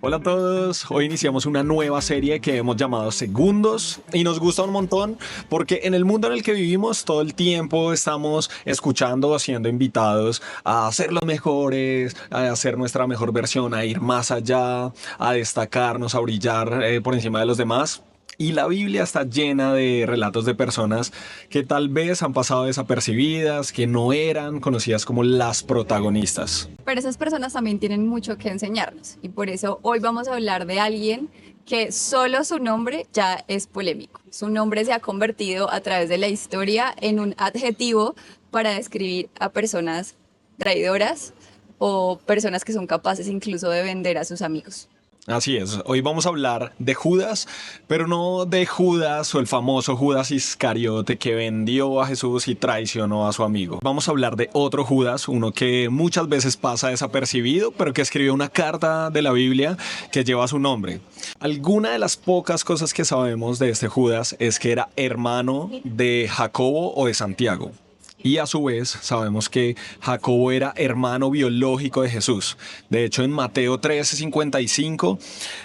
Hola a todos, hoy iniciamos una nueva serie que hemos llamado Segundos y nos gusta un montón porque en el mundo en el que vivimos todo el tiempo estamos escuchando o siendo invitados a ser los mejores, a hacer nuestra mejor versión, a ir más allá, a destacarnos, a brillar por encima de los demás. Y la Biblia está llena de relatos de personas que tal vez han pasado desapercibidas, que no eran conocidas como las protagonistas. Pero esas personas también tienen mucho que enseñarnos y por eso hoy vamos a hablar de alguien que solo su nombre ya es polémico. Su nombre se ha convertido a través de la historia en un adjetivo para describir a personas traidoras o personas que son capaces incluso de vender a sus amigos. Así es, hoy vamos a hablar de Judas, pero no de Judas o el famoso Judas Iscariote que vendió a Jesús y traicionó a su amigo. Vamos a hablar de otro Judas, uno que muchas veces pasa desapercibido, pero que escribió una carta de la Biblia que lleva su nombre. Alguna de las pocas cosas que sabemos de este Judas es que era hermano de Jacobo o de Santiago. Y a su vez sabemos que Jacobo era hermano biológico de Jesús. De hecho, en Mateo 13:55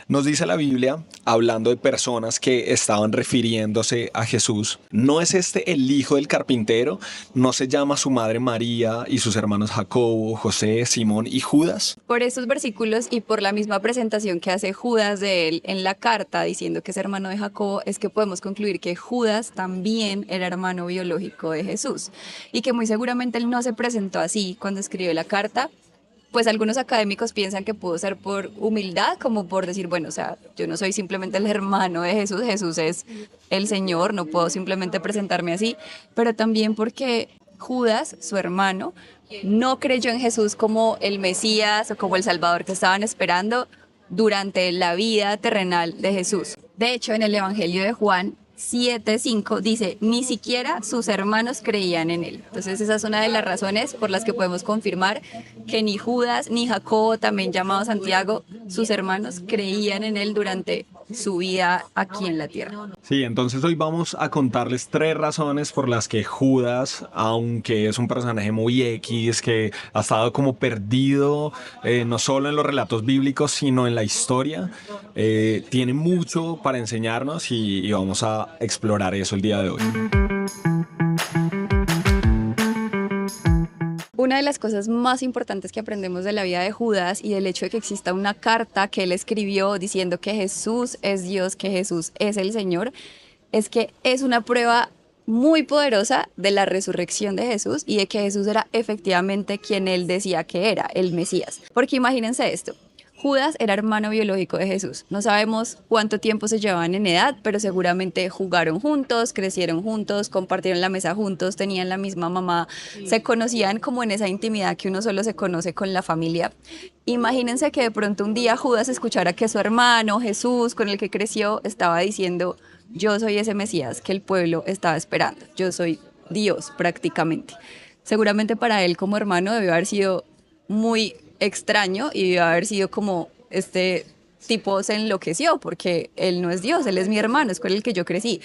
nos dice la Biblia, hablando de personas que estaban refiriéndose a Jesús: ¿no es este el hijo del carpintero? ¿No se llama su madre María y sus hermanos Jacobo, José, Simón y Judas? Por estos versículos y por la misma presentación que hace Judas de él en la carta diciendo que es hermano de Jacobo, es que podemos concluir que Judas también era hermano biológico de Jesús. Y que muy seguramente él no se presentó así cuando escribió la carta, pues algunos académicos piensan que pudo ser por humildad, como por decir, bueno, o sea, yo no soy simplemente el hermano de Jesús, Jesús es el Señor, no puedo simplemente presentarme así, pero también porque Judas, su hermano, no creyó en Jesús como el Mesías o como el Salvador que estaban esperando durante la vida terrenal de Jesús. De hecho, en el Evangelio de Juan 7:5 dice, ni siquiera sus hermanos creían en él. Entonces esa es una de las razones por las que podemos confirmar que ni Judas ni Jacobo, también llamado Santiago, sus hermanos creían en él durante su vida aquí en la tierra. Sí, entonces hoy vamos a contarles 3 razones por las que Judas, aunque es un personaje muy X, que ha estado como perdido, no solo en los relatos bíblicos, sino en la historia, tiene mucho para enseñarnos y vamos a explorar eso el día de hoy. Una de las cosas más importantes que aprendemos de la vida de Judas y del hecho de que exista una carta que él escribió diciendo que Jesús es Dios, que Jesús es el Señor, es que es una prueba muy poderosa de la resurrección de Jesús y de que Jesús era efectivamente quien él decía que era, el Mesías. Porque imagínense esto. Judas era hermano biológico de Jesús. No sabemos cuánto tiempo se llevaban en edad, pero seguramente jugaron juntos, crecieron juntos, compartieron la mesa juntos, tenían la misma mamá, se conocían como en esa intimidad que uno solo se conoce con la familia. Imagínense que de pronto un día Judas escuchara que su hermano Jesús, con el que creció, estaba diciendo, yo soy ese Mesías que el pueblo estaba esperando, yo soy Dios prácticamente. Seguramente para él como hermano debió haber sido muy extraño y debió haber sido como este tipo se enloqueció porque él no es Dios, él es mi hermano, es con el que yo crecí.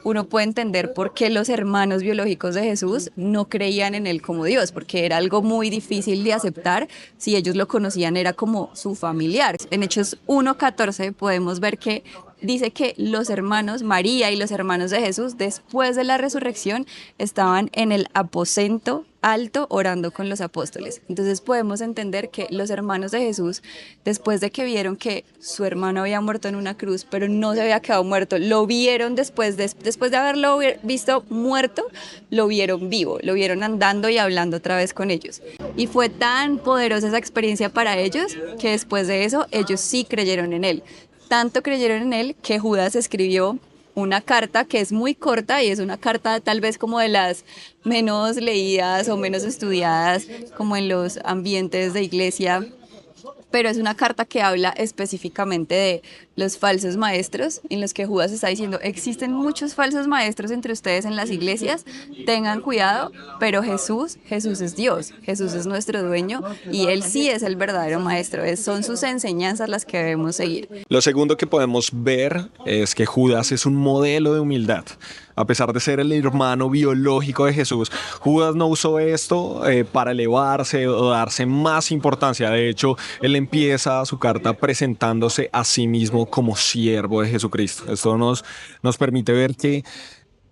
Uno puede entender por qué los hermanos biológicos de Jesús no creían en él como Dios, porque era algo muy difícil de aceptar. Si ellos lo conocían era como su familiar. En Hechos 1:14 podemos ver que dice que los hermanos, María y los hermanos de Jesús, después de la resurrección, estaban en el aposento alto orando con los apóstoles. Entonces podemos entender que los hermanos de Jesús, después de que vieron que su hermano había muerto en una cruz, pero no se había quedado muerto, lo vieron después de haberlo visto muerto, lo vieron vivo, lo vieron andando y hablando otra vez con ellos. Y fue tan poderosa esa experiencia para ellos que después de eso ellos sí creyeron en él. Tanto creyeron en él que Judas escribió una carta que es muy corta y es una carta tal vez como de las menos leídas o menos estudiadas como en los ambientes de iglesia, pero es una carta que habla específicamente de los falsos maestros, en los que Judas está diciendo, existen muchos falsos maestros entre ustedes en las iglesias, tengan cuidado, pero Jesús es Dios, Jesús es nuestro dueño y Él sí es el verdadero maestro, son sus enseñanzas las que debemos seguir. Lo segundo que podemos ver es que Judas es un modelo de humildad. A pesar de ser el hermano biológico de Jesús, Judas no usó esto para elevarse o darse más importancia. De hecho, él empieza su carta presentándose a sí mismo como siervo de Jesucristo. Esto nos permite ver que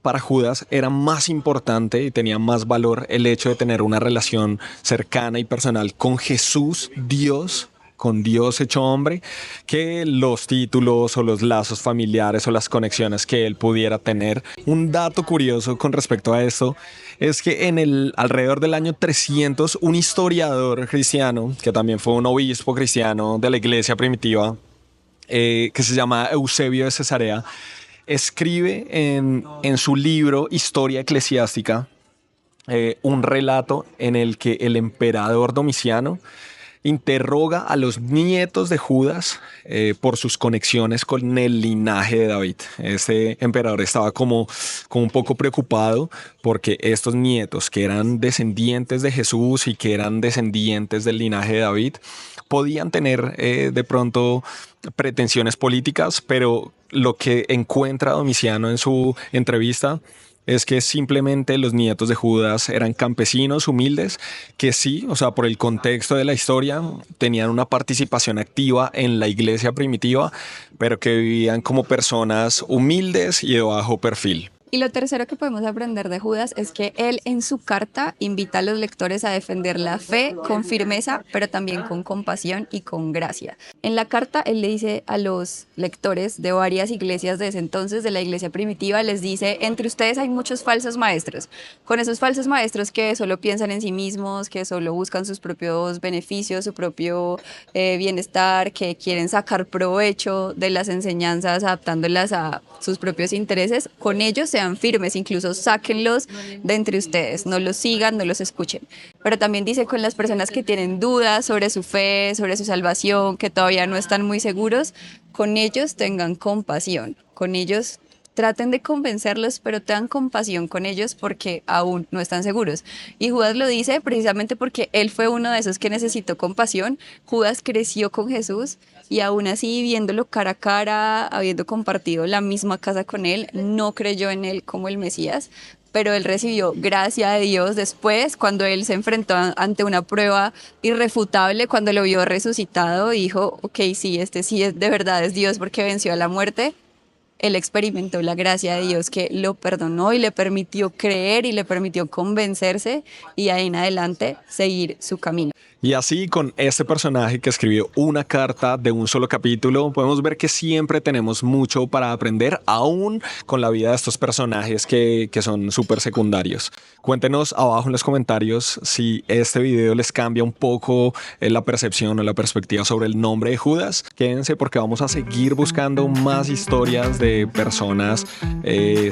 para Judas era más importante y tenía más valor el hecho de tener una relación cercana y personal con Jesús, Dios, con Dios hecho hombre, que los títulos o los lazos familiares o las conexiones que él pudiera tener. Un dato curioso con respecto a esto es que alrededor del año 300, un historiador cristiano, que también fue un obispo cristiano de la iglesia primitiva, que se llama Eusebio de Cesarea, escribe en su libro Historia Eclesiástica un relato en el que el emperador Domiciano interroga a los nietos de Judas por sus conexiones con el linaje de David. Este emperador estaba como un poco preocupado porque estos nietos, que eran descendientes de Jesús y que eran descendientes del linaje de David, podían tener de pronto pretensiones políticas, pero lo que encuentra Domiciano en su entrevista es que simplemente los nietos de Judas eran campesinos humildes que sí, o sea, por el contexto de la historia, tenían una participación activa en la iglesia primitiva, pero que vivían como personas humildes y de bajo perfil. Y lo tercero que podemos aprender de Judas es que él en su carta invita a los lectores a defender la fe con firmeza, pero también con compasión y con gracia. En la carta él le dice a los lectores de varias iglesias de ese entonces, de la iglesia primitiva, les dice: entre ustedes hay muchos falsos maestros, con esos falsos maestros que solo piensan en sí mismos, que solo buscan sus propios beneficios, su propio bienestar, que quieren sacar provecho de las enseñanzas adaptándolas a sus propios intereses. Con ellos sean firmes, incluso sáquenlos de entre ustedes, no los sigan, no los escuchen. Pero también dice con las personas que tienen dudas sobre su fe, sobre su salvación, que todavía no están muy seguros, con ellos tengan compasión, con ellos traten de convencerlos, pero tengan compasión con ellos porque aún no están seguros. Y Judas lo dice precisamente porque él fue uno de esos que necesitó compasión. Judas creció con Jesús y aún así, viéndolo cara a cara, habiendo compartido la misma casa con él, no creyó en él como el Mesías, pero él recibió gracia de Dios después, cuando él se enfrentó ante una prueba irrefutable, cuando lo vio resucitado y dijo: ok, sí, este sí es de verdad es Dios porque venció a la muerte. Él experimentó la gracia de Dios que lo perdonó y le permitió creer y le permitió convencerse y ahí en adelante seguir su camino. Y así, con este personaje que escribió una carta de un solo capítulo, podemos ver que siempre tenemos mucho para aprender, aún con la vida de estos personajes que son súper secundarios. Cuéntenos abajo en los comentarios si este video les cambia un poco la percepción o la perspectiva sobre el nombre de Judas. Quédense porque vamos a seguir buscando más historias de personas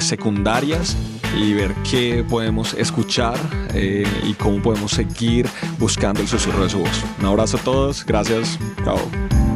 secundarias y ver qué podemos escuchar y cómo podemos seguir buscando el susurro de su voz. Un abrazo a todos, gracias, chao.